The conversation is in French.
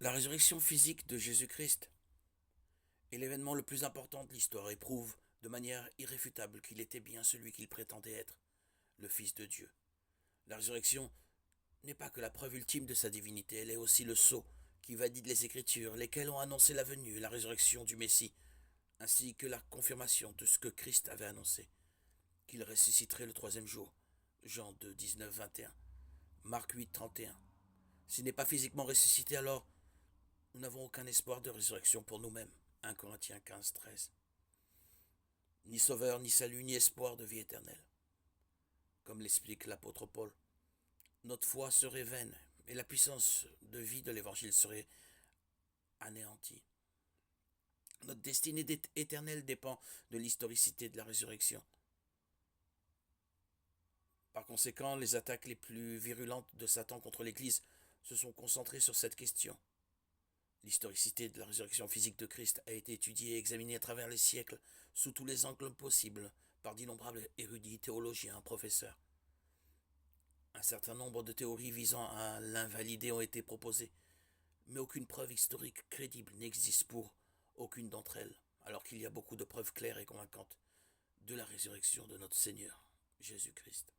La résurrection physique de Jésus-Christ est l'événement le plus important de l'histoire et prouve de manière irréfutable qu'il était bien celui qu'il prétendait être, le Fils de Dieu. La résurrection n'est pas que la preuve ultime de sa divinité, elle est aussi le sceau qui valide les Écritures, lesquelles ont annoncé la venue et la résurrection du Messie, ainsi que la confirmation de ce que Christ avait annoncé, qu'il ressusciterait le troisième jour. Jean 2, 19, 21. Marc 8, 31. S'il n'est pas physiquement ressuscité, alors nous n'avons aucun espoir de résurrection pour nous-mêmes. 1 Corinthiens 15, 13. Ni sauveur, ni salut, ni espoir de vie éternelle. Comme l'explique l'apôtre Paul, notre foi serait vaine et la puissance de vie de l'évangile serait anéantie. Notre destinée éternelle dépend de l'historicité de la résurrection. Par conséquent, les attaques les plus virulentes de Satan contre l'Église se sont concentrées sur cette question. L'historicité de la résurrection physique de Christ a été étudiée et examinée à travers les siècles, sous tous les angles possibles, par d'innombrables érudits, théologiens, professeurs. Un certain nombre de théories visant à l'invalider ont été proposées, mais aucune preuve historique crédible n'existe pour aucune d'entre elles, alors qu'il y a beaucoup de preuves claires et convaincantes de la résurrection de notre Seigneur, Jésus-Christ.